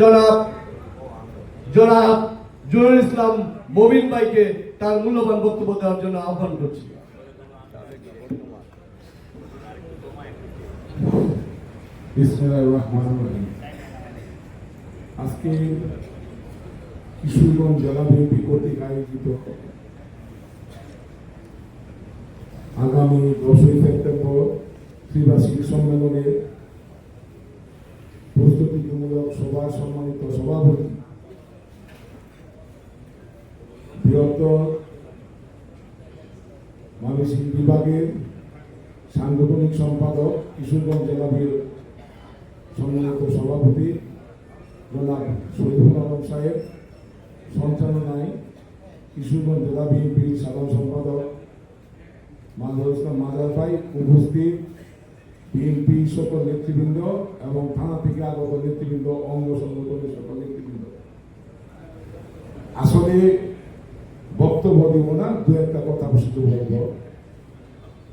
জনাব জনাব জহুরুল ইসলাম মবিন ভাইকে তার মূল্যবান বক্তব্য দেওয়ার জন্য আহ্বান করছি। বিসমিল্লাহির রহমানির রহিম। আজকে কিশোরগঞ্জ জেলা বিএনপি কর্তৃক আয়োজিত আগামী 10ই সেপ্টেম্বর ত্রিবার্ষিক সম্মেলনে প্রস্তুতিমূলক সভার সম্মানিত সভাপতি, বৃহত্তর ময়মনসিংহ বিভাগের সাংগঠনিক সম্পাদক, কিশোরগঞ্জ জেলা বিএনপির সম্মানিত সভাপতি জনাব শহীদুল আলম সাহেব, সঞ্চালনায় কিশোরগঞ্জ জেলা বিএনপির সাধারণ সম্পাদক মাজহারুল ইসলাম মাজার ভাই, উপস্থিত বিএনপি সকল নেতৃবৃন্দ এবং থানা থেকে আগত নেতৃবৃন্দ, অঙ্গ সংগঠনের সকল নেতৃবৃন্দ। আসলে বক্তব্য দিব না, দু একটা কথা শুধু বলব।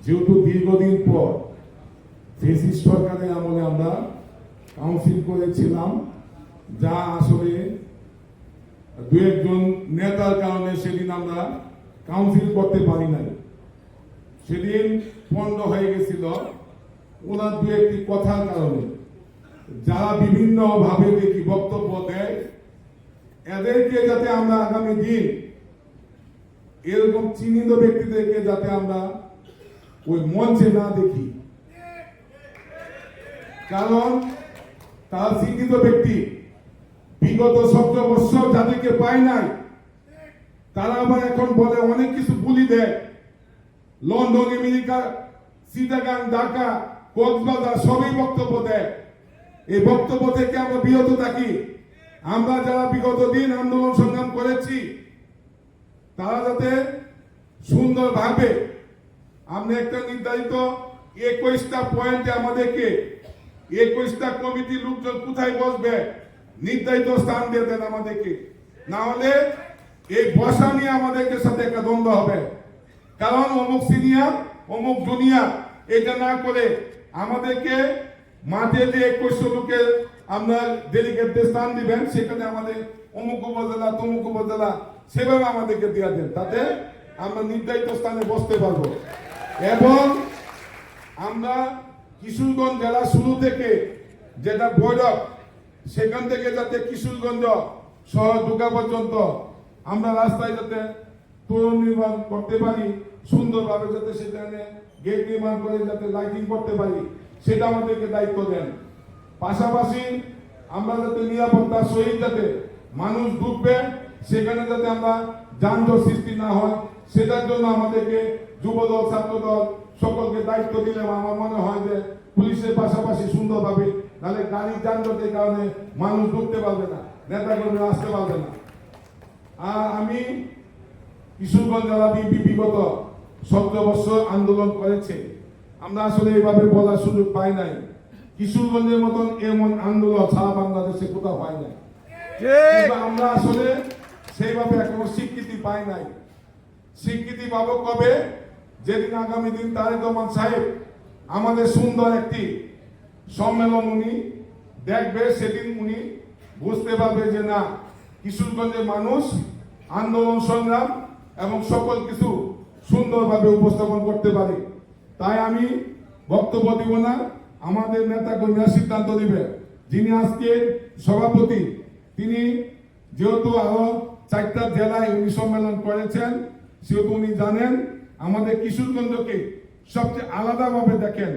যেহেতু দীর্ঘদিন পর ফ্যাসিস্ট সরকারের আমলে আমরা কাউন্সিল করেছিলাম, যা আসলে দু একজন নেতার কারণে সেদিন আমরা কাউন্সিল করতে পারি নাই। সেদিন পণ্ড হয়ে গেছিল ওনার দু একটি কথার কারণে। যারা বিভিন্ন ভাবে দেখি বক্তব্য দেয়, এদেরকে যাতে আমরা আগামী দিন এরকম চিহ্নিত ব্যক্তিদেরকে যাতে আমরা ওই মঞ্চে না দেখি, কারণ তার চিহ্নিত ব্যক্তি বিগত 17 বছর যাদেরকে পায় নাই, তারা আবার এখন বলে অনেক কিছু বুলি দেয়। লন্ডন, আমেরিকা, চিটাগাং, ঢাকা, কক্সবাজার সবই বক্তব্য দেয়। এই বক্তব্য থেকে আমরা বিরত থাকি। আমরা যারা বিগত দিন আন্দোলন সংগ্রাম করেছি, তারা যাতে সুন্দরভাবে আমরা একটা নির্ধারিত 21টা পয়েন্টে আমাদেরকে 21টা কমিটির লোকজন কোথায় বসবে নির্ধারিত স্থান দিয়ে দেন আমাদেরকে, না হলে এই বসা নিয়ে আমাদেরকে সাথে একটা দ্বন্দ্ব হবে। কারণ অমুক সিনিয়র অমুক জুনিয়র এটা না করে আমাদেরকে মাঠে যে 2100 লোকের আমরা ডেলিগেটদের স্থান দিবেন, সেখানে আমাদের অমুক উপজেলা তমুক উপজেলা সেভাবে আমাদেরকে দিয়ে দেন, তাতে আমরা নির্ধারিত স্থানে বসতে পারবো। এবং আমরা কিশোরগঞ্জ জেলা শুরু থেকে যেটা বৈঠক, সেখান থেকে যাতে কিশোরগঞ্জ শহর ঢোকা পর্যন্ত আমরা রাস্তায় যাতে তোরণ নির্মাণ করতে পারি, সুন্দরভাবে যাতে সেখানে গেট নির্মাণ করে যাতে লাইটিং করতে পারি, সেটা আমাদেরকে দায়িত্ব দেন। পাশাপাশি আমরা যাতে নিরাপত্তার সহিত যাতে মানুষ ঢুকবে, সেখানে যাতে আমরা যানজট সৃষ্টি না হয়, সেটার জন্য আমাদেরকে যুবদল ছাত্রদল সকলকে দায়িত্ব দিলে আমার মনে হয় যে পুলিশের পাশাপাশি সুন্দরভাবে, নাহলে গাড়ির যানজটের কারণে মানুষ ঢুকতে পারবে না, নেতাকর্মীরা আসতে পারবে না। আর আমি কিশোরগঞ্জ জেলা বিএনপি বিগত 17 বছর আন্দোলন করেছে, আমরা আসলে এইভাবে বলার সুযোগ পাই নাই। কিশোরগঞ্জের মতন এমন আন্দোলন সারা বাংলাদেশে কোথাও হয় নাই। আমরা আসলে সেইভাবে এখনো স্বীকৃতি পাই নাই। স্বীকৃতি পাবো কবে? যেদিন আগামী দিন তারেক রহমান সাহেব আমাদের সুন্দর একটি সম্মেলন উনি দেখবে, সেদিন উনি বুঝতে পারবে যে না, কিশোরগঞ্জের মানুষ আন্দোলন সংগ্রাম এবং সকল কিছু সুন্দরভাবে উপস্থাপন করতে পারে। তাই আমি বক্তব্য দিব না, আমাদের নেতা কর্মীরা সিদ্ধান্ত দিবে। যিনি আজকে সভাপতি, তিনি যেহেতু আরো 4টা জেলায় উনি সম্মেলন করেছেন, সেহেতু উনি জানেন আমাদের কিশোরগঞ্জকে সবচেয়ে আলাদাভাবে দেখেন।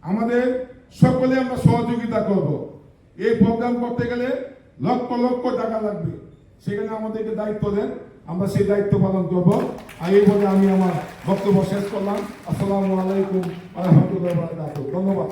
আমাদের সকলে আমরা সহযোগিতা করব। এই প্রোগ্রাম করতে গেলে লক্ষ লক্ষ টাকা লাগবে, সেখানে আমাদেরকে দায়িত্ব দেন, আমরা সেই দায়িত্ব পালন করব। আর এই বলে আমি আমার বক্তব্য শেষ করলাম। আসসালামু আলাইকুম ওয়া রাহমাতুল্লাহি ওয়া বারাকাতুহু। ধন্যবাদ।